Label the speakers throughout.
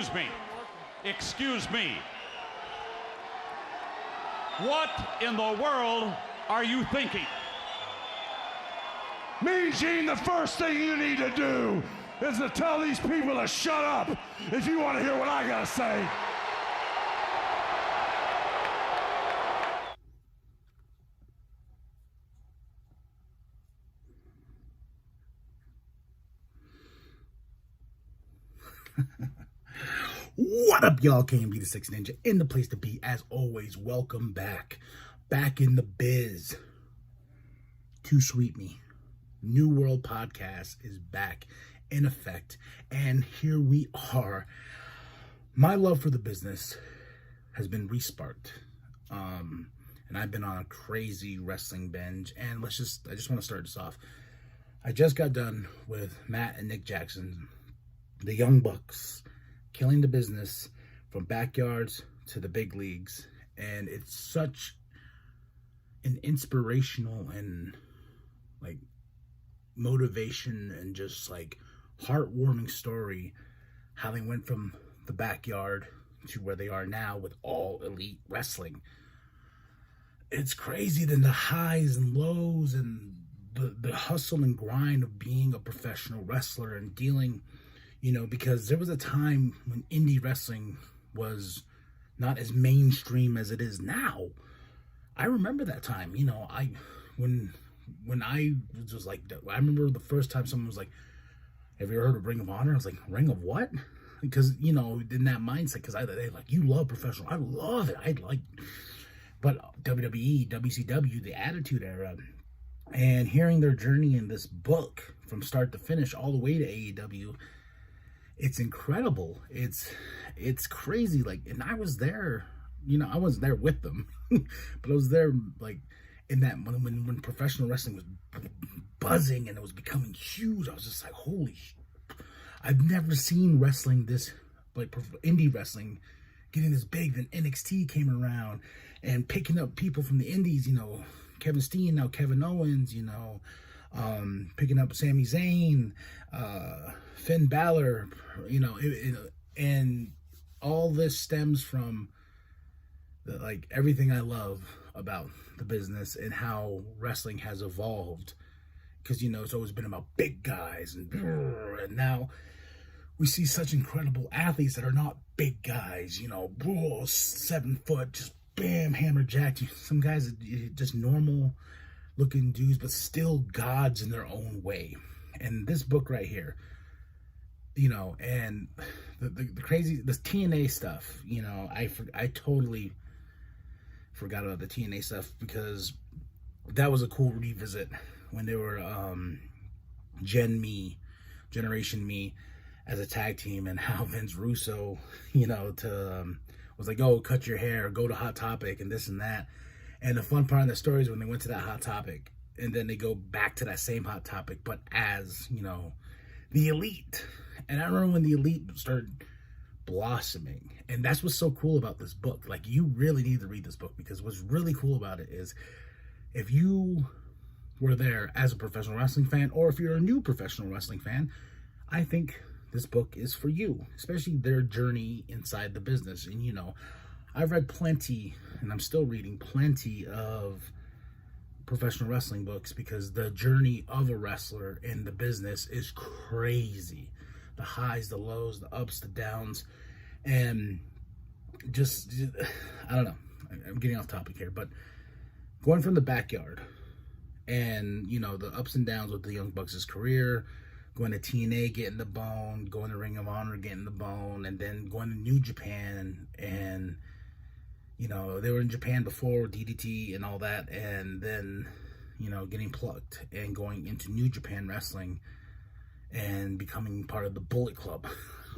Speaker 1: excuse me. Excuse me. What in the world are you thinking?
Speaker 2: Mean Gene, the first thing you need to do is to tell these people to shut up if you want to hear what I gotta say.
Speaker 3: What up, y'all? KMB The Sexy Ninja in the place to be. As always, welcome back. Back in the biz. Too Sweet Me. New World Podcast is back in effect. And here we are. My love for the business has been resparked. And I've been on a crazy wrestling binge. And I just want to start this off. I just got done with Matt and Nick Jackson, the Young Bucks, killing the business from backyards to the big leagues. And it's such an inspirational and like motivation and just like heartwarming story, how they went from the backyard to where they are now with all elite wrestling. It's crazy, then the highs and lows and the hustle and grind of being a professional wrestler and dealing, you know, because there was a time when indie wrestling was not as mainstream as it is now. I remember that time, you know, when I was just like, I remember the first time someone was like, have you ever heard of Ring of Honor? I was like, Ring of what? Because, you know, in that mindset, because they like, you love professional. I love it. But WWE, WCW, the Attitude Era, and hearing their journey in this book from start to finish all the way to AEW, it's incredible. It's crazy. Like, and I was there, you know, I wasn't there with them, but I was there like in that when professional wrestling was buzzing and it was becoming huge. I was just like, holy I've never seen wrestling this, like indie wrestling getting this big. Then NXT came around and picking up people from the indies, you know, Kevin Steen, now Kevin Owens, you know, picking up Sami Zayn, Finn Balor, you know, and all this stems from like everything I love about the business and how wrestling has evolved. Because, you know, it's always been about big guys and now we see such incredible athletes that are not big guys, you know, 7 foot, just bam, hammer-jacked. Some guys are just normal looking dudes, but still gods in their own way. And this book right here, you know, and the crazy, the TNA stuff, you know, I totally forgot about the TNA stuff because that was a cool revisit when they were Generation Me as a tag team, and how Vince Russo, you know, was like, oh, cut your hair, go to Hot Topic and this and that. And the fun part of the story is when they went to that Hot Topic and then they go back to that same Hot Topic, but as, you know, the Elite. And I remember when the Elite started blossoming, and that's what's so cool about this book. Like, you really need to read this book, because what's really cool about it is if you were there as a professional wrestling fan, or if you're a new professional wrestling fan, I think this book is for you, especially their journey inside the business. And, you know, I've read plenty, and I'm still reading plenty of professional wrestling books, because the journey of a wrestler in the business is crazy. The highs, the lows, the ups, the downs, and just I don't know. I'm getting off topic here, but going from the backyard and, you know, the ups and downs with the Young Bucks' career, going to TNA, getting the bone, going to Ring of Honor, getting the bone, and then going to New Japan, and, you know, they were in Japan before DDT and all that, and then, you know, getting plucked and going into New Japan Wrestling and becoming part of the Bullet Club.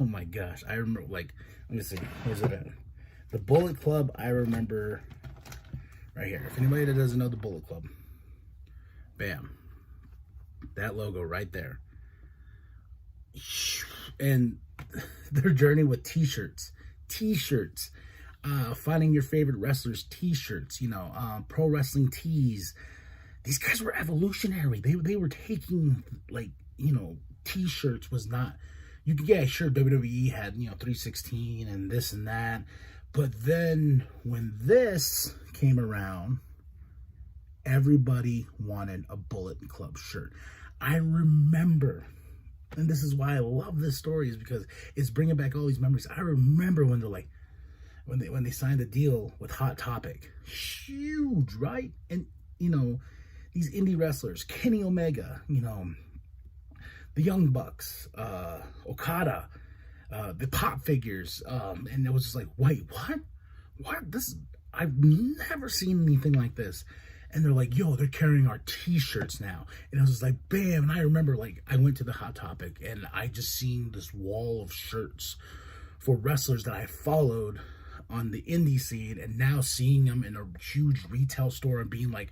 Speaker 3: Oh my gosh, I remember, like, let me see, where's it at? The Bullet Club, I remember right here. If anybody that doesn't know the Bullet Club, bam, that logo right there. And their journey with t-shirts, finding your favorite wrestlers t-shirts, you know, pro wrestling tees. These guys were evolutionary. They were taking, like, you know, t-shirts was not, you could, yeah, sure, WWE had, 316 and this and that. But then when this came around, everybody wanted a Bullet Club shirt. I remember, and this is why I love this story, is because it's bringing back all these memories. I remember when they're like, when they signed the deal with Hot Topic, huge, right? And, these indie wrestlers, Kenny Omega, the Young Bucks, Okada, the pop figures, and it was just like, wait, what? I've never seen anything like this. And they're like, yo, they're carrying our t-shirts now. And I was just like, bam. And I remember, like, I went to the Hot Topic and I just seen this wall of shirts for wrestlers that I followed on the indie scene, and now seeing them in a huge retail store and being like,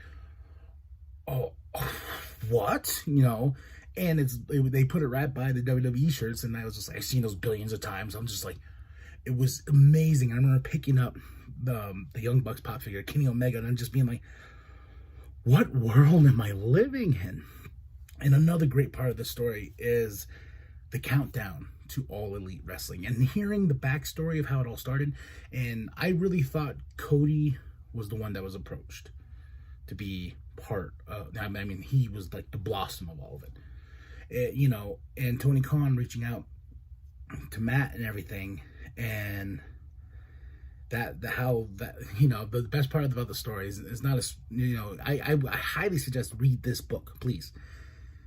Speaker 3: oh, what? And they put it right by the WWE shirts, and I was just like, I've seen those billions of times. I'm just like, it was amazing. I remember picking up the Young Bucks pop figure, Kenny Omega, and I'm just being like, what world am I living in? And another great part of the story is the countdown to All Elite Wrestling and hearing the backstory of how it all started. And I really thought Cody was the one that was approached to be part of, I mean, he was like the blossom of all of it. And Tony Khan reaching out to Matt and everything, and the best part about the story is not as, I highly suggest read this book, please.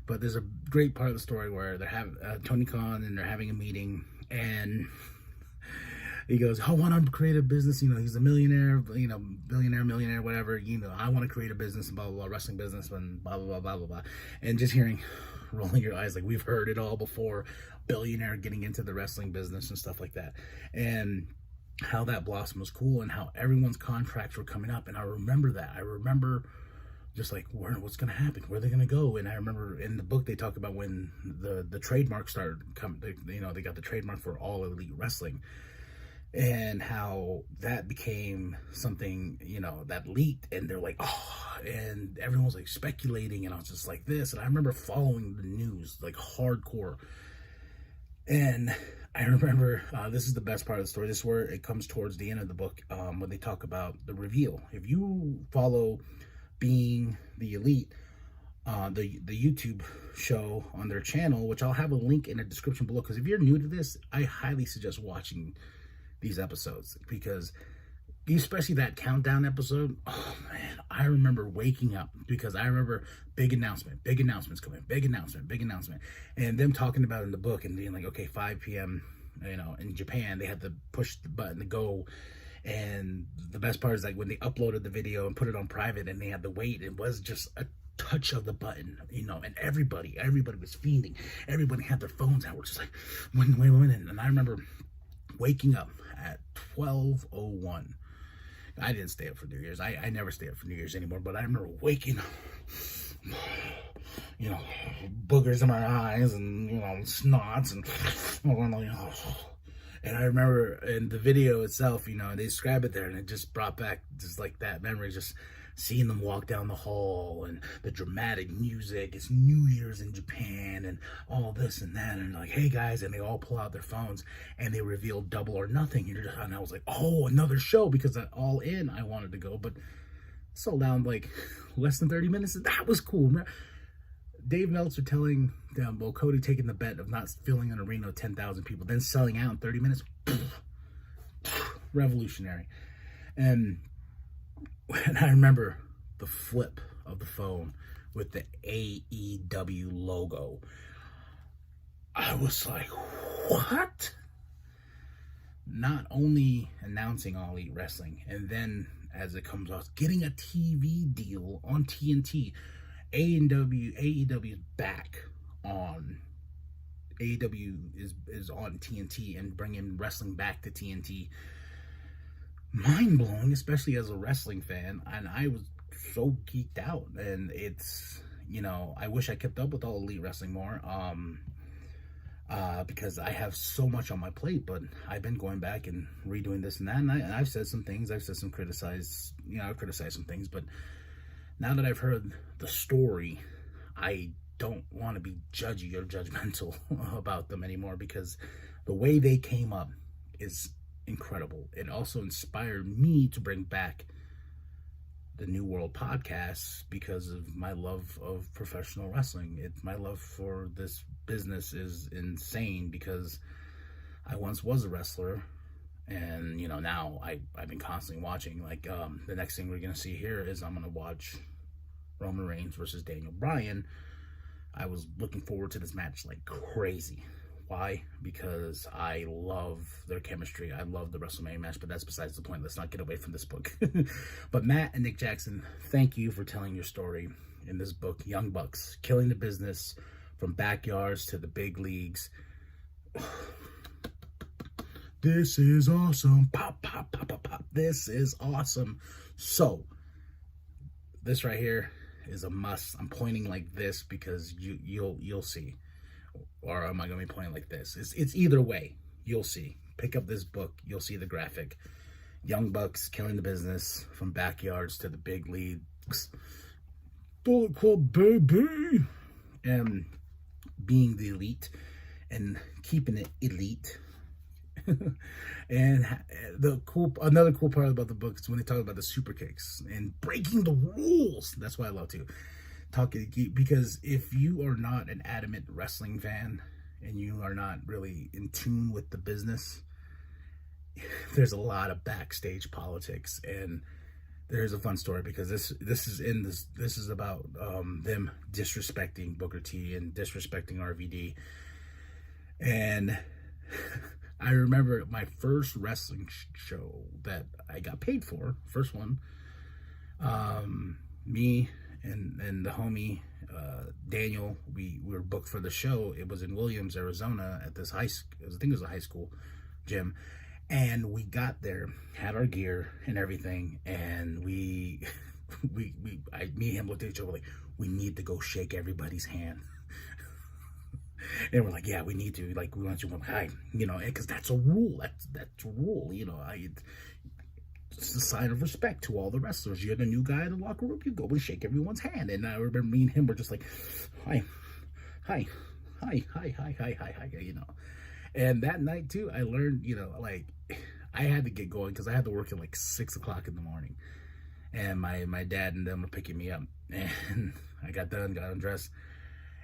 Speaker 3: But there's a great part of the story where they have Tony Khan, and they're having a meeting, and he goes, I want to create a business. He's a millionaire, millionaire, whatever. I want to create a business, blah, blah, blah, wrestling business, and blah, blah, blah, blah, blah, blah. And just rolling your eyes, like, we've heard it all before, billionaire getting into the wrestling business and stuff like that. And how that blossom was cool, and how everyone's contracts were coming up. And I remember that. I remember just like, what's going to happen? Where are they going to go? And I remember in the book, they talk about when the trademark started coming, they got the trademark for All Elite Wrestling, and how that became something, that leaked, and they're like, oh, and everyone was like speculating, and I was just like this. And I remember following the news like hardcore. And I remember, this is the best part of the story. This is where it comes towards the end of the book, when they talk about the reveal. If you follow Being the Elite, the YouTube show on their channel, which I'll have a link in the description below, because if you're new to this, I highly suggest watching these episodes, because especially that countdown episode, oh man, I remember waking up, because I remember big announcements coming, big announcement, and them talking about it in the book and being like, okay, 5 p.m., in Japan, they had to push the button to go. And the best part is, like, when they uploaded the video and put it on private and they had to wait, it was just a touch of the button, and everybody was fiending. Everybody had their phones out. We're just like, when. And I remember waking up at 12:01. I didn't stay up for New Year's. I never stay up for New Year's anymore, but I remember waking up, boogers in my eyes and, snots and, and I remember in the video itself, they describe it there, and it just brought back just like that memory, just seeing them walk down the hall and the dramatic music. It's New Year's in Japan and all this and that, and like, hey guys, and they all pull out their phones and they reveal Double or Nothing, and I was like, oh, another show, because All In I wanted to go, but sold out in like less than 30 minutes. That was cool. Remember, Dave Meltzer telling them, well, Cody taking the bet of not filling an arena with 10,000 people, then selling out in 30 minutes. Revolutionary. And I remember the flip of the phone with the AEW logo. I was like, what? Not only announcing All Elite Wrestling, and then as it comes out, getting a TV deal on TNT. AEW is back on. AEW is on TNT and bringing wrestling back to TNT. Mind-blowing, especially as a wrestling fan, and I was so geeked out. And it's, I wish I kept up with All Elite Wrestling more, because I have so much on my plate. But I've been going back and redoing this and that, and I've said some things. I've criticized some things, but now that I've heard the story, I don't want to be judgy or judgmental about them anymore, because the way they came up is incredible. It also inspired me to bring back the New World podcast because of my love of professional wrestling. My love for this business is insane, because I once was a wrestler, and now I've been constantly watching. Like the next thing we're gonna see here is I'm gonna watch Roman Reigns versus Daniel Bryan. I was looking forward to this match like crazy. Why? Because I love their chemistry. I love the WrestleMania match, but that's besides the point. Let's not get away from this book. But Matt and Nick Jackson, thank you for telling your story in this book, Young Bucks, killing the business from backyards to the big leagues. This is awesome. Pop, pop, pop, pop, pop. This is awesome. So, this right here is a must. I'm pointing like this because you'll see. Or am I going to be pointing like this? It's either way. You'll see. Pick up this book. You'll see the graphic. Young Bucks killing the business from backyards to the big leagues. Bullet Club, baby. And being the elite and keeping it elite. And another cool part about the book is when they talk about the super kicks and breaking the rules. That's why I love to talk, because if you are not an adamant wrestling fan and you are not really in tune with the business, there's a lot of backstage politics. And there's a fun story, because this is about them disrespecting Booker T and disrespecting RVD. And I remember my first wrestling show that I got paid for, first one, me and the homie Daniel, we were booked for the show. It was in Williams, Arizona, at this I think it was a high school gym. And we got there, had our gear and everything, and me and him looked at each other like, we need to go shake everybody's hand. And we're like, yeah, we need to. Like, we want you to high, because that's a rule. That's a rule, It's a sign of respect to all the wrestlers. You're the new guy in the locker room, you go and shake everyone's hand. And I remember me and him were just like, hi. And that night, too, I learned, I had to get going because I had to work at like 6 o'clock in the morning. And my dad and them were picking me up. And I got done, got undressed.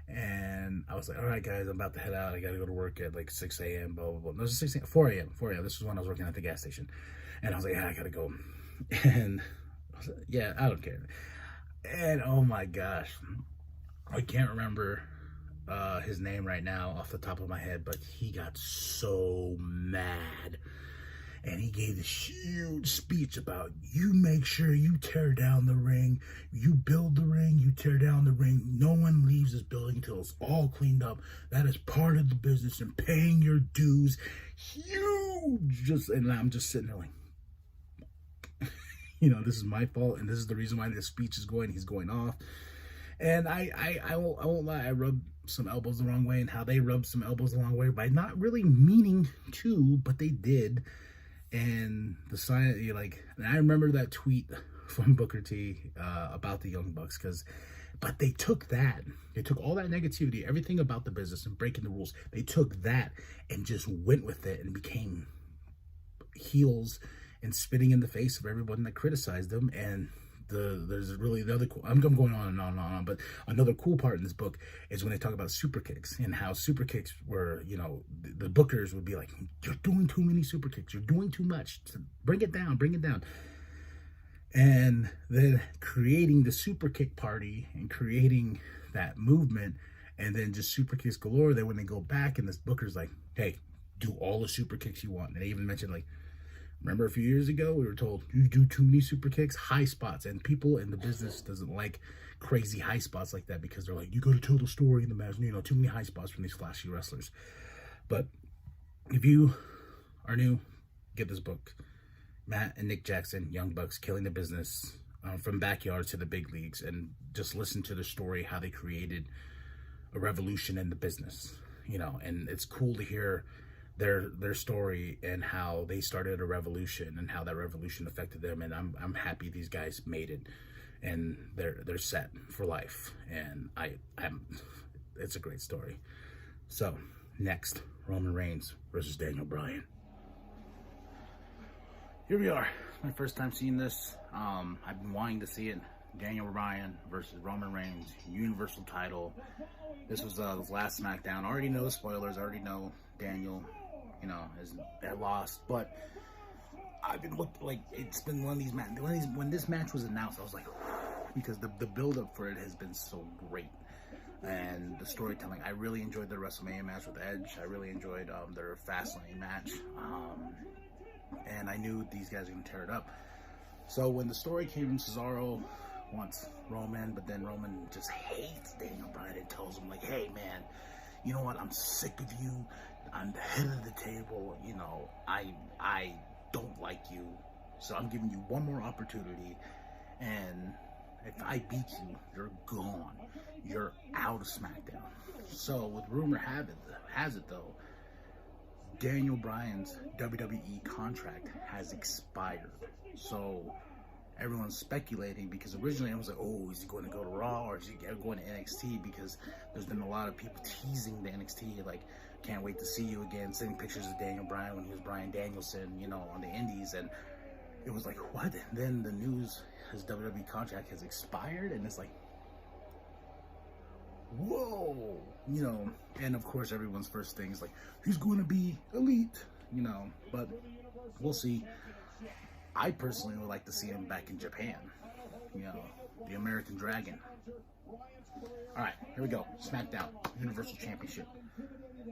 Speaker 3: And I was like, all right, guys, I'm about to head out. I got to go to work at like 6 a.m., blah, blah, blah. No, it was 6 a.m., 4 a.m. This was when I was working at the gas station. And I was like, yeah, I got to go. And I was like, yeah, I don't care. And oh my gosh, I can't remember his name right now off the top of my head, but he got so mad. And he gave this huge speech about, you make sure you tear down the ring, you build the ring, you tear down the ring. No one leaves this building until it's all cleaned up. That is part of the business and paying your dues. Huge. And I'm just sitting there like, this is my fault, and this is the reason why this speech is going. He's going off. And I won't lie, I rubbed some elbows the wrong way, and how they rubbed some elbows the wrong way by not really meaning to, but they did. And the sign, and I remember that tweet from Booker T about the Young Bucks, but they took all that negativity, everything about the business and breaking the rules. They took that and just went with it and became heels and spitting in the face of everyone that criticized them. And there's really the other cool, I'm going on and on and on, but another cool part in this book is when they talk about super kicks and how super kicks were, the bookers would be like, you're doing too many super kicks, you're doing too much, bring it down. And then creating the super kick party and creating that movement, and then just super kicks galore. Then when they go back, and this booker's like, hey, do all the super kicks you want. And they even mentioned, like, remember a few years ago, we were told, you do too many super kicks, high spots. And people in the business doesn't like crazy high spots like that, because they're like, you got to tell the story in the match, too many high spots from these flashy wrestlers. But if you are new, get this book. Matt and Nick Jackson, Young Bucks, killing the business from backyards to the big leagues, and just listen to the story, how they created a revolution in the business, and it's cool to hear their story and how they started a revolution and how that revolution affected them. And I'm happy these guys made it, and they're set for life. And it's a great story. So, next, Roman Reigns versus Daniel Bryan. Here we are. My first time seeing this. I've been wanting to see it. Daniel Bryan versus Roman Reigns, Universal title. This was the last SmackDown. I already know the spoilers. I already know Daniel, is lost. But I've been it's been one of these matches. When this match was announced, I was like, because the build up for it has been so great, and the storytelling. I really enjoyed the WrestleMania match with Edge. I really enjoyed their Fastlane match, and I knew these guys were gonna tear it up. So when the story came, Cesaro wants Roman, but then Roman just hates Daniel Bryan and tells him, like, hey man, you know what, I'm sick of you, I'm the head of the table, I don't like you, so I'm giving you one more opportunity, and if I beat you, you're gone, you're out of SmackDown. So with rumor has it though, Daniel Bryan's WWE contract has expired. So everyone's speculating, because originally I was like, oh, is he going to go to Raw or is he going to NXT? Because there's been a lot of people teasing the NXT, like, can't wait to see you again, sending pictures of Daniel Bryan when he was Bryan Danielson, on the Indies, and it was like, what? And then the news, his WWE contract has expired, and it's like, whoa, and of course everyone's first thing is like, he's going to be elite, but we'll see. I personally would like to see him back in Japan, the American Dragon. All right, here we go. SmackDown Universal Championship.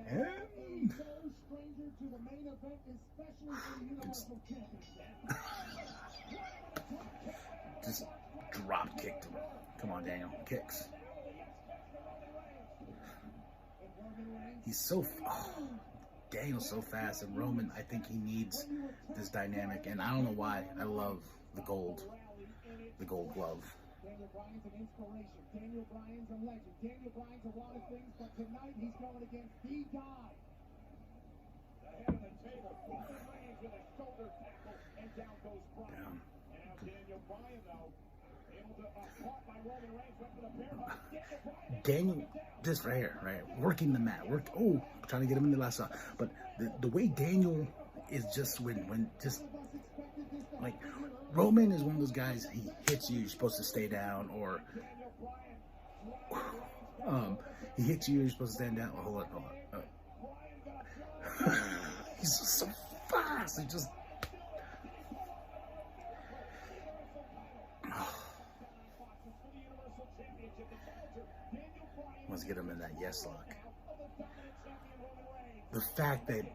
Speaker 3: And just drop kicked him. Come on, Daniel. Kicks. He's so... Daniel's so fast, and Roman, I think he needs this dynamic, and I don't know why. I love the gold glove. Daniel Bryan's an inspiration. Daniel Bryan's a legend. Daniel Bryan's a lot of things, but tonight he's going against the guy. The head of the table, Roman Reigns with a shoulder tackle, and down goes Bryan. Now Daniel Bryan, though, able to caught by Roman Reigns, went for the bear hug. Daniel, just right here, right? Working the mat. Trying to get him in the last shot. But the way Daniel is just when just like Roman is one of those guys, he hits you, you're supposed to stay down, or he hits you, you're supposed to stand down. Hold on. He's just so fast. He just wants to get him in that yes lock. The fact that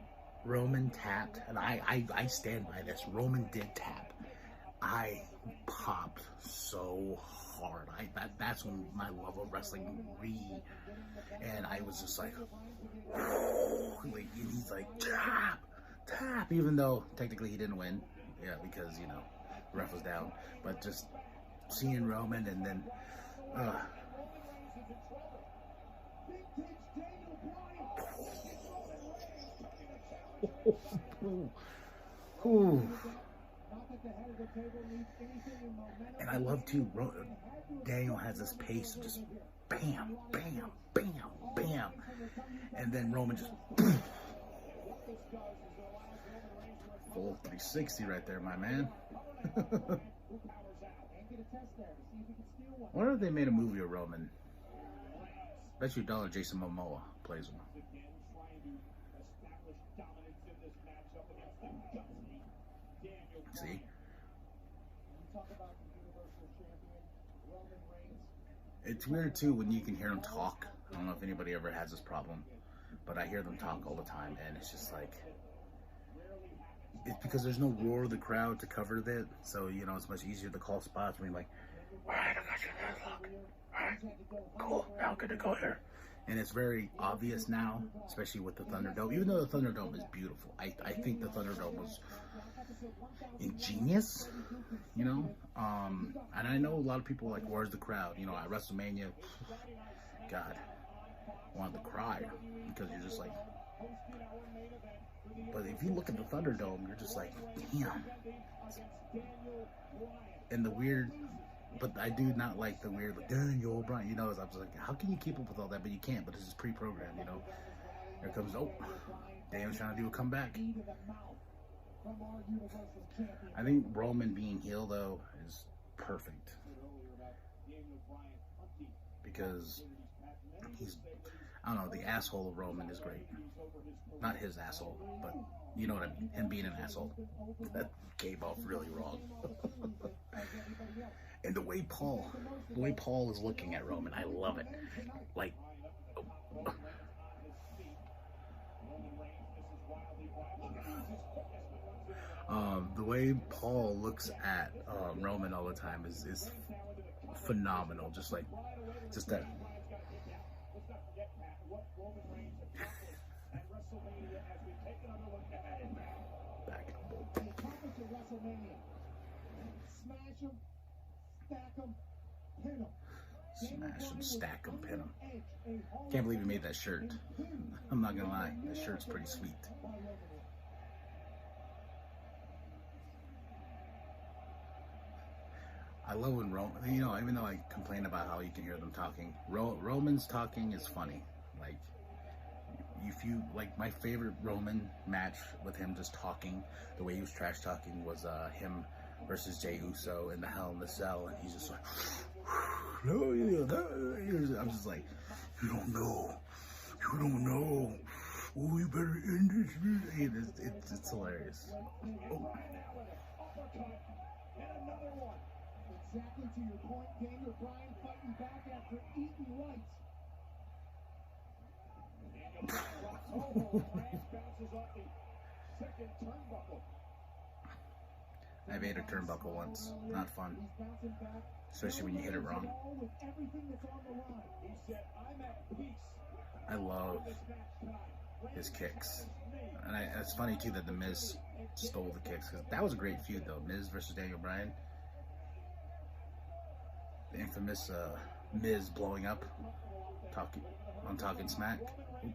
Speaker 3: Roman tapped, and I stand by this, Roman did tap. I popped so hard. That's when my love of wrestling and I was just like, and he's like, tap, even though technically he didn't win, because the ref was down. But just seeing Roman, and then and I love too, Daniel has this pace of just bam, bam, bam, bam, and then Roman just full 360 right there, my man. I wonder if they made a movie of Roman. Bet you $1 Jason Momoa plays him. See? It's weird too when you can hear them talk. I don't know if anybody ever has this problem, but I hear them talk all the time, and it's just like, it's because there's no roar of the crowd to cover that, so it's much easier to call spots when you're like, alright, I got your headlock. Alright, cool, now good to go here. And it's very obvious now, especially with the Thunderdome. Even though the Thunderdome is beautiful, I think the Thunderdome was ingenious, and I know a lot of people like, where's the crowd? At WrestleMania, God, I wanted to cry, because you're just like, but if you look at the Thunderdome, you're just like, damn. And the weird But I do not like the weird, like, Daniel Bryan, you know, I was like, how can you keep up with all that? But you can't, but this is pre-programmed, you know. Here comes, oh, Daniel's trying to do a comeback. I think Roman being heel, though, is perfect. Because he's, I don't know, the asshole of Roman is great. Not his asshole, but you know what I mean, him being an asshole. That came off really wrong. And the way Paul is looking at Roman, I love it. Like, the way Paul looks at Roman all the time is phenomenal. Just that. Back Smash him, stack him, pin him. Can't believe he made that shirt. I'm not gonna lie, that shirt's pretty sweet. I love when Roman, you know, even though I complain about how you can hear them talking, Roman's talking is funny. Like, if you, like, my favorite Roman match with him just talking, the way he was trash talking was him versus Jey Uso in the Hell in the Cell, and he's just like, I'm just like, you don't know. Oh, you better end this. It's hilarious. Oh. Exactly to your point, Daniel Bryan fighting back after eating lights. I've ate a turnbuckle once. Not fun. Especially when you hit it wrong. I love his kicks. And it's funny too that The Miz stole the kicks. Cause that was a great feud though. Miz versus Daniel Bryan. The infamous Miz blowing up. Talking smack. Ooh.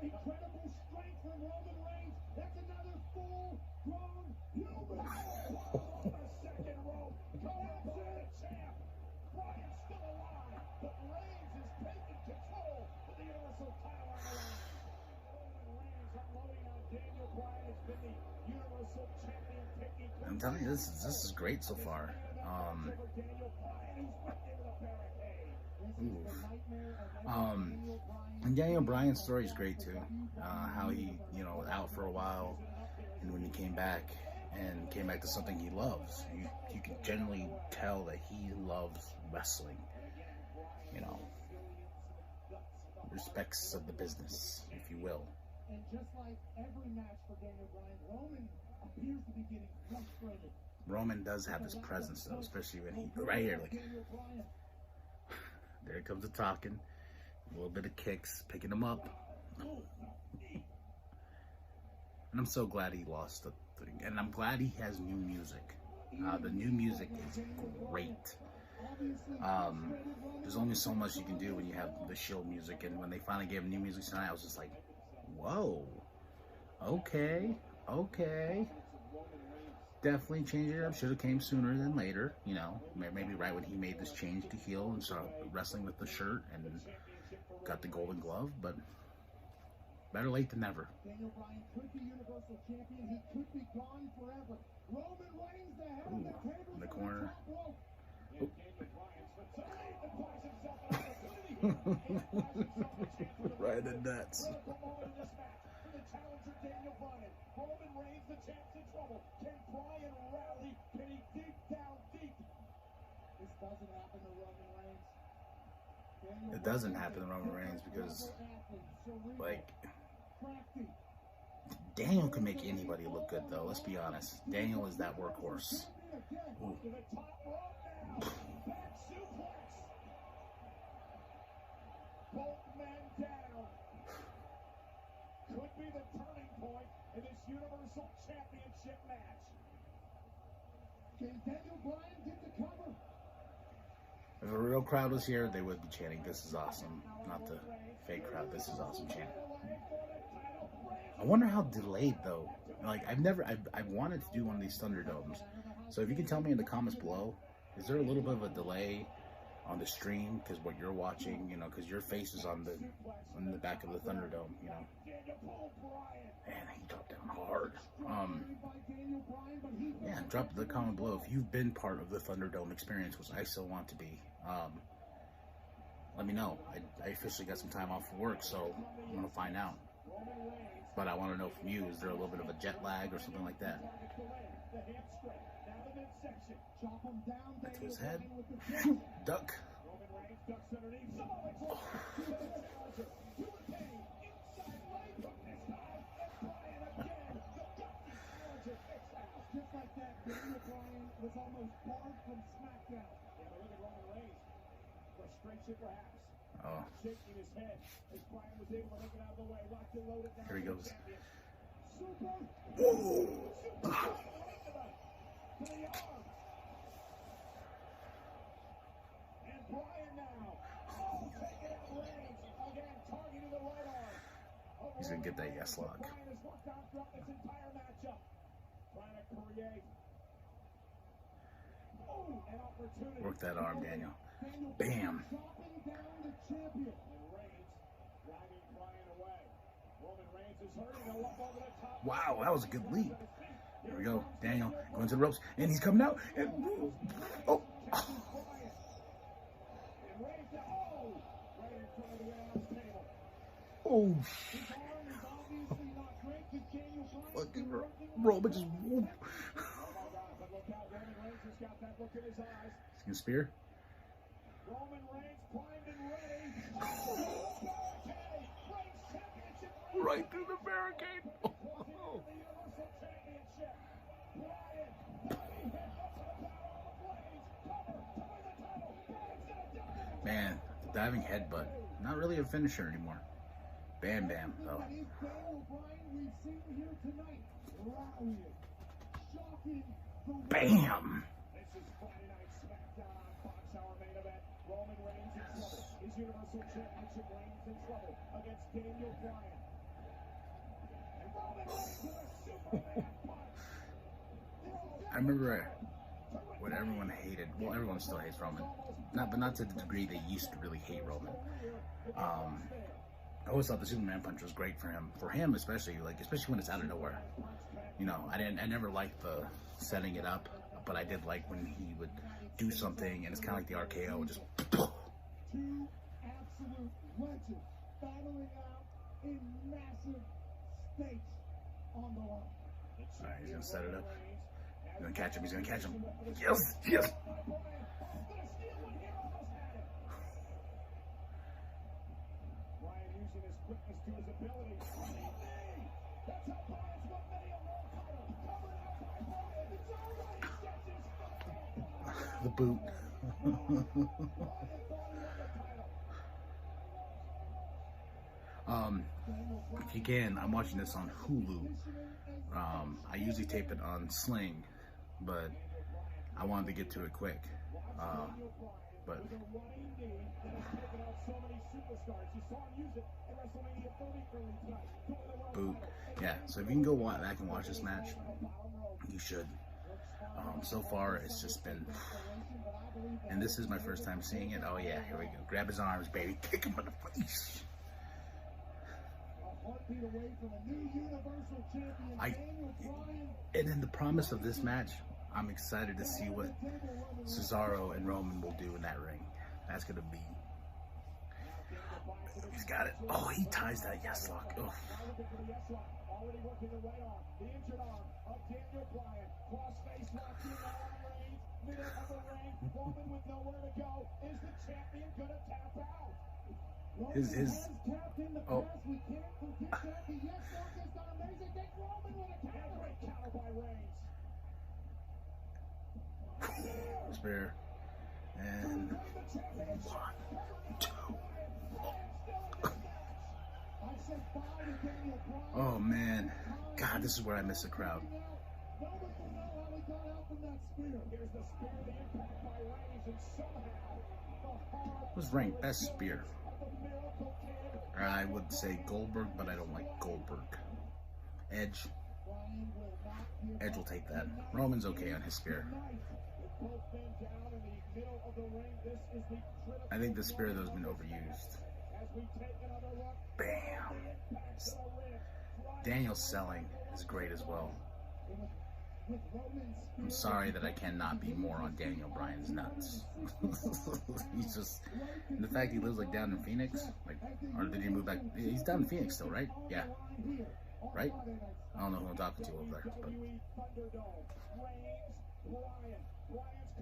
Speaker 3: Incredible strength from Roman Reigns. That's another full-grown human. The second rope. Collapse of the champ. Bryan's still alive, but Reigns is taking control of the Universal title on the line. Roman Reigns unloading on Daniel Bryan has been the Universal champion taking control. I'm telling you, this is great so far. And Daniel Bryan's story is great too. How he, you know, was out for a while, and when he came back to something he loves, you can generally tell that he loves wrestling. You know, respects of the business, if you will. And just like every match for Daniel Bryan, Roman appears to be getting frustrated. Roman does have his presence though, especially when he right here, like. There comes the talking, a little bit of kicks, picking him up. And I'm so glad he lost the thing. And I'm glad he has new music. The new music is great. There's only so much you can do when you have the Shield music. And when they finally gave him new music tonight, I was just like, whoa, okay. Definitely changed it up. Should have came sooner than later, you know. Maybe right when he made this change to heel and started wrestling with the shirt and got the Golden Glove, but better late than never. Daniel Bryan could be Universal Champion. He could be gone forever. Roman Reigns, the head of the table in the corner. Right in the nuts. Roman Reigns, the champ's in trouble. Can Bryan rally? Can he dig down deep? This doesn't happen to Roman Reigns. It doesn't happen to Roman Reigns because, like, Daniel can make anybody look good, though. Let's be honest. Daniel is that workhorse. Ooh. Both men down. Could be the turning point in this Universal Championship match. Can Daniel Bryan get the cover? If a real crowd was here, they would be chanting, "This is awesome." Not the fake crowd, "This is awesome" chant. I wonder how delayed though. Like I've wanted to do one of these Thunderdomes. So if you can tell me in the comments below Is there a little bit of a delay on the stream because what you're watching, you know, because your face is on the back of the Thunderdome, you know? Man, he dropped down hard. Yeah, drop the comment below if you've been part of the Thunderdome experience, which I still want to be. Let me know. I officially got some time off of work, so I'm gonna find out. But I want to know from you, is there a little bit of a jet lag or something like that? Back to his head. Duck. Oh. Oh. Here he goes. Whoa. He's gonna get that yes lock. Work that arm, Daniel. Bam. Wow, that was a good leap. Here we go. Daniel going to the ropes, and he's coming out. And, oh. Oh. Fucking Roman just whoop. He's gonna spear. Right through the barricade. Oh. Man, the diving headbutt. Not really a finisher anymore. Bam Bam, though. Bam! I remember what everyone hated. Well, everyone still hates Roman. But not to the degree they used to really hate Roman. I always thought the Superman punch was great for him. For him, especially when it's out of nowhere. You know, I never liked the setting it up, but I did like when he would do something and it's kind of like the RKO, just.
Speaker 4: Two absolute legends battling out in massive stakes on the line.
Speaker 3: All right, he's gonna set it up. He's gonna catch him. He's gonna catch him. Yes, yes.
Speaker 4: Bryan using his quickness to his ability. That's how Bryan's won many a world title. Covered out by Bryan. It's all right. Gets his
Speaker 3: The boot. If you can, I'm watching this on Hulu. I usually tape it on Sling, but I wanted to get to it quick. But boot. Yeah, so if you can go back and watch this match, you should. So far, it's just been... And this is my first time seeing it. Oh, yeah, here we go. Grab his arms, baby. Kick him in the face. And then the promise of this match, I'm excited to see what Cesaro and Roman will do in that ring. That's going to be... He's got it. Oh, he ties that yes lock. Oh. Already working the right arm, the injured arm of Daniel Bryan. Crossface locked in on Reigns, middle of the ring. Roman with nowhere to go. Is the champion gonna tap out? His oh. We can't forget that. The yes lock has done amazing things. Roman with a counter. Great counter by Reigns. Spear. And 1, 2. Oh man, God, this is where I miss the crowd. Who's ranked best spear? I would say Goldberg, but I don't like Goldberg. Edge will take that. Roman's okay on his spear. I think the spear though has been overused. Bam. Daniel's selling is great as well. I'm sorry that I cannot be more on Daniel Bryan's nuts. He's just, and the fact he lives like down in Phoenix, like, or did he move back? He's down in Phoenix still, right? Yeah, right. I don't know who I'm talking to over there, but
Speaker 4: Bryan's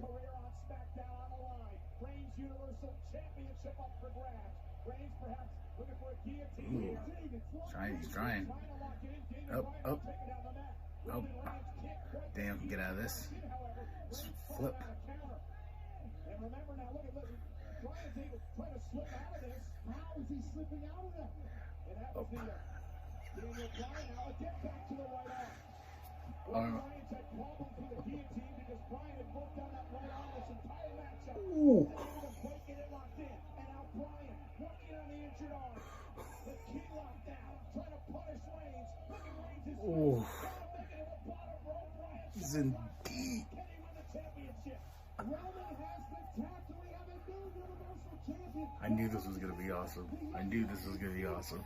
Speaker 4: career on SmackDown on the line. Reigns Universal Championship up for grabs. Reigns perhaps looking for a guillotine.
Speaker 3: He's trying. Oh. Damn, get out of this. Just flip.
Speaker 4: And remember now, look at Bryan's able to try to slip out of this. How is he slipping out of that? And that was the Daniel Bryan now again back to the right arm. Bryan's had problems with the guillotine because Bryan had broke down that right arm this entire matchup. And even breaking it locked in. And now Bryan working on the injured arm. The key locked down, trying to punish Reigns. Look at Reigns' face.
Speaker 3: He's in deep.
Speaker 4: Can he win the championship? Roman has the tap. Do we have a new Universal Champion?
Speaker 3: I knew this was gonna be awesome. I knew this was gonna be awesome.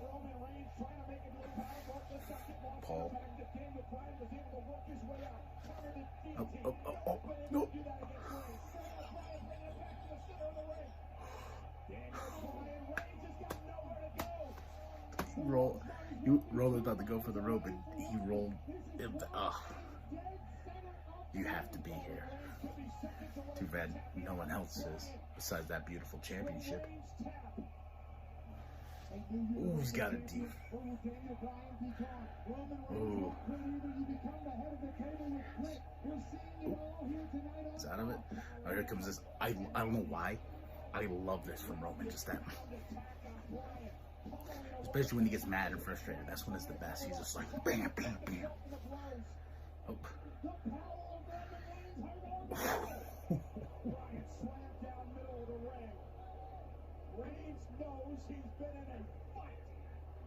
Speaker 4: Roman Reigns trying to make it to the powerbomb. The second loss.
Speaker 3: Paul.
Speaker 4: Daniel Bryan was able to work his way out. Countered the guillotine.
Speaker 3: Oh.
Speaker 4: No. Do that against Reigns. Daniel Bryan bringing it back to the center of the ring. Daniel Bryan, Reigns has got nowhere to go.
Speaker 3: Rolled about to go for the rope, and he rolled. You have to be here. Too bad no one else is besides that beautiful championship. Ooh, he's got it deep. Ooh. He's out of it. Oh, here comes this. I don't know why. I love this from Roman. Just that. Especially when he gets mad and frustrated. That's when it's the best. He's just like, bam, bam, bam. Oh.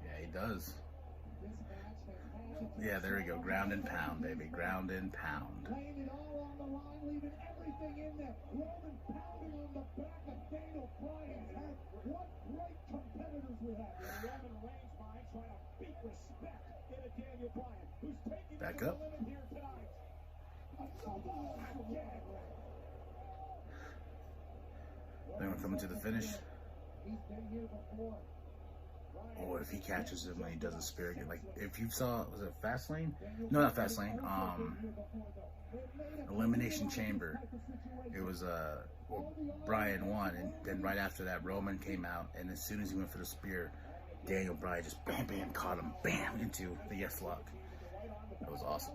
Speaker 3: Yeah, he does. Yeah, there we go. Ground and pound, baby. Ground and pound.
Speaker 4: Laying it all on the line, leaving everything in there. Roman pounding on the back of Daniel Bryan's head. What great competitors we have. Roman Reigns mind trying to beat respect into Daniel Bryan, who's taking
Speaker 3: back
Speaker 4: it to
Speaker 3: up.
Speaker 4: the limit here tonight. Again.
Speaker 3: Then we're coming to the finish.
Speaker 4: He's been here before.
Speaker 3: Or if he catches him when he does a spear, like if you saw, was it Fastlane? No, not Fastlane. Elimination Chamber. It was Bryan won, and then right after that, Roman came out, and as soon as he went for the spear, Daniel Bryan just bam, bam, caught him, bam, into the yes lock. That was awesome.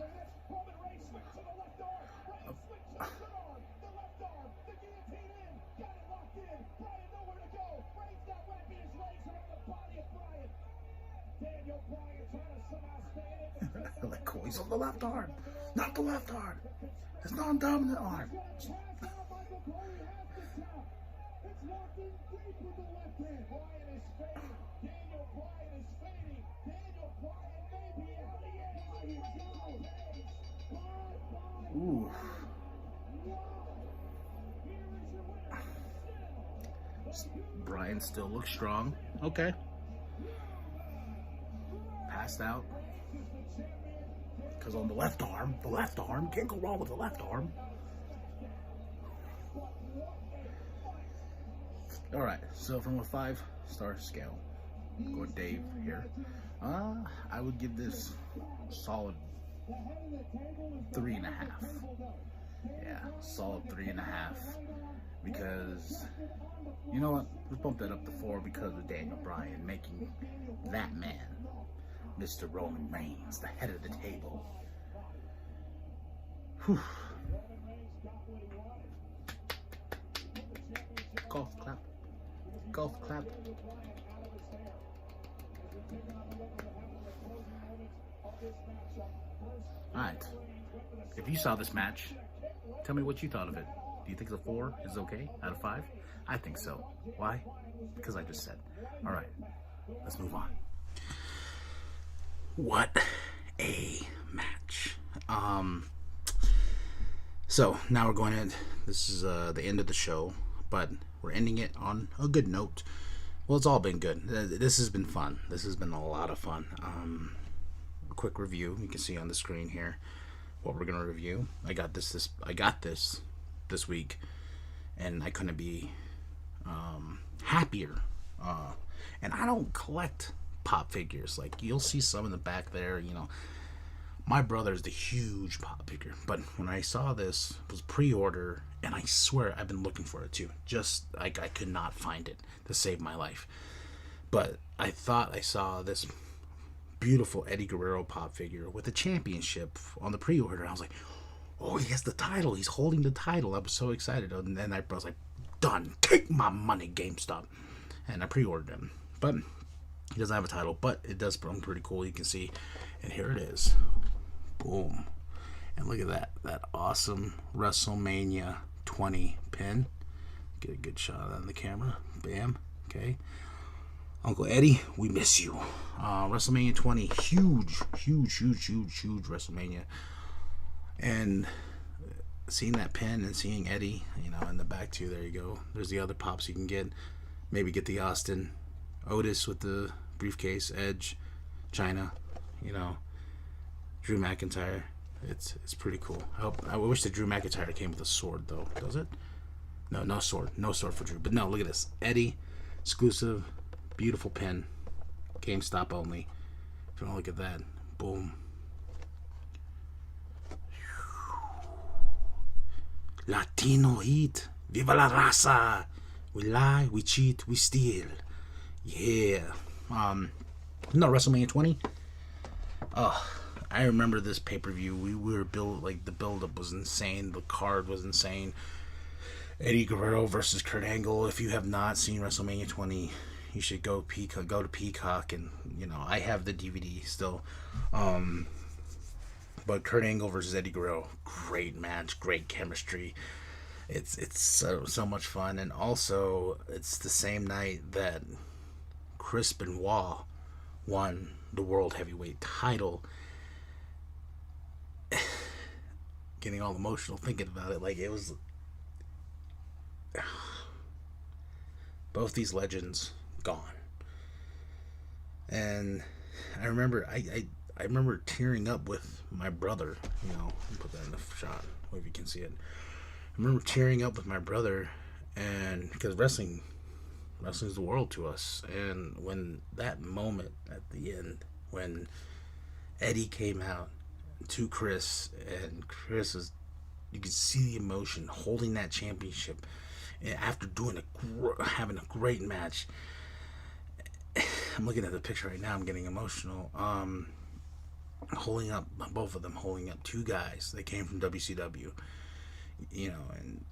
Speaker 3: Like, cool, he's on the left arm, not the left arm. It's non-dominant arm. Ooh. Bryan still looks strong. Okay. Passed out. Because on the left arm, can't go wrong with the left arm. All right, so from a 5-star scale, go with Dave here. I would give this solid 3.5. Yeah, solid 3.5. Because, you know what? Let's bump that up to 4 because of Daniel Bryan making that man, Mr. Roman Reigns, the head of the table. Whew. Golf clap. Golf clap. Alright. If you saw this match, tell me what you thought of it. Do you think the 4 is okay out of 5? I think so. Why? Because I just said. Alright. Let's move on. What a match. So now we're going in. This is the end of the show, but we're ending it on a good note. Well, it's all been good. This has been fun. This has been a lot of fun. A quick review. You can see on the screen here what we're gonna review. I got this this week, and I couldn't be happier. And I don't collect pop figures. Like, you'll see some in the back there. You know, my brother's the huge pop figure, but when I saw this, it was pre-order, and I swear I've been looking for it too. Just like I could not find it to save my life. But I thought I saw this beautiful Eddie Guerrero pop figure with a championship on the pre-order. I was like, oh, he has the title. He's holding the title. I was so excited. And then I was like, done. Take my money, GameStop. And I pre-ordered him. But he doesn't have a title, but it does look pretty cool. You can see, and here it is. Boom. And look at that awesome WrestleMania 20 pin. Get a good shot of that on the camera. Bam. Okay. Uncle Eddie, we miss you. WrestleMania 20, huge WrestleMania. And seeing that pin and seeing Eddie, you know, in the back too, there you go. There's the other pops you can get. Maybe get the Austin. Otis with the briefcase, Edge, China, you know, Drew McIntyre. It's pretty cool. I wish the Drew McIntyre came with a sword, though. Does it? No sword. No sword for Drew. But no, look at this. Eddie, exclusive, beautiful pin. GameStop only. If you want to look at that. Boom. Latino heat. Viva la raza. We lie, we cheat, we steal. Yeah. No, WrestleMania 20. I remember this pay-per-view. We were the build-up was insane. The card was insane. Eddie Guerrero versus Kurt Angle. If you have not seen WrestleMania 20, you should go to Peacock, and you know, I have the DVD still. But Kurt Angle versus Eddie Guerrero, great match, great chemistry. It's so much fun, and also it's the same night that Chris Benoit won the World Heavyweight title. Getting all emotional thinking about it. Like, it was both these legends gone, and I remember I remember tearing up with my brother. You know, I'll put that in the shot if you can see it. I remember tearing up with my brother, and because wrestling's the world to us. And when that moment at the end, when Eddie came out to Chris, and Chris was, you could see the emotion holding that championship, and after having a great match. I'm looking at the picture right now. I'm getting emotional. Holding up, both of them holding up two guys. They came from WCW. You know, and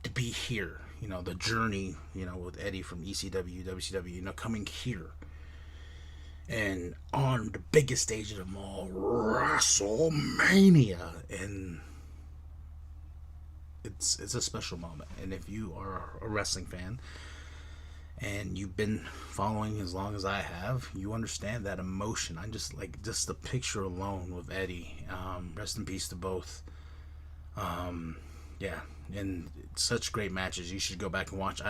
Speaker 3: to be here, you know, the journey, you know, with Eddie from ECW, WCW, you know, coming here, and on the biggest stage of them all, WrestleMania, and it's a special moment. And if you are a wrestling fan, and you've been following as long as I have, you understand that emotion. I'm just the picture alone with Eddie. Rest in peace to both. Yeah, and such great matches. You should go back and watch.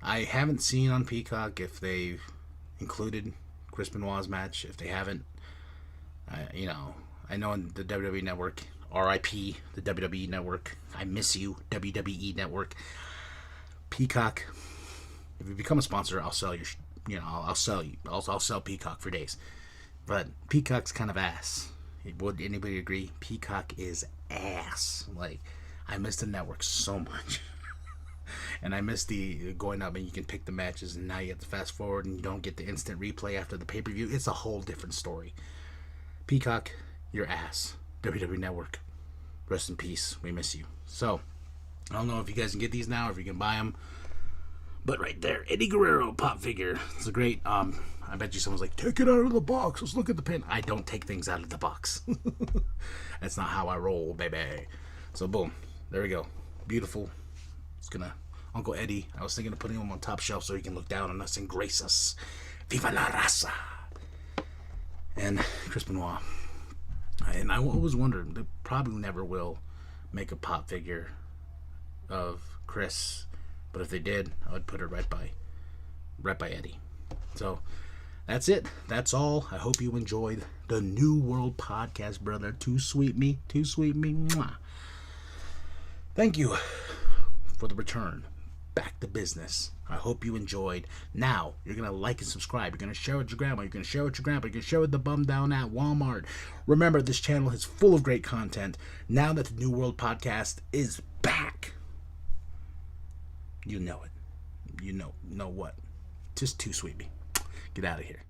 Speaker 3: I haven't seen on Peacock if they've included Chris Benoit's match. If they haven't, I know on the WWE Network, RIP, the WWE Network, I miss you, WWE Network. Peacock, if you become a sponsor, I'll sell I'll sell Peacock for days. But Peacock's kind of ass. Would anybody agree? Peacock is ass. Like, I miss the network so much. And I miss the going up and you can pick the matches, and now you have to fast forward and you don't get the instant replay after the pay-per-view. It's a whole different story. Peacock, your ass. WWE Network, rest in peace. We miss you. So, I don't know if you guys can get these now or if you can buy them. But right there, Eddie Guerrero pop figure. It's a great, I bet you someone's like, take it out of the box. Let's look at the pin. I don't take things out of the box. That's not how I roll, baby. So, boom. There we go. Beautiful. It's gonna, Uncle Eddie, I was thinking of putting him on top shelf so he can look down on us and grace us. Viva la raza. And Chris Benoit. And I always wondered, they probably never will, make a pop figure of Chris, but if they did, I would put it right by Eddie. So that's it. That's all. I hope you enjoyed the New World Podcast, brother. Too sweet me. Mwah. Thank you for the return. Back to business. I hope you enjoyed. Now, you're going to like and subscribe. You're going to share with your grandma. You're going to share with your grandpa. You're going to share with the bum down at Walmart. Remember, this channel is full of great content. Now that the New World Podcast is back, you know it. You know what. Just too sweet me. Get out of here.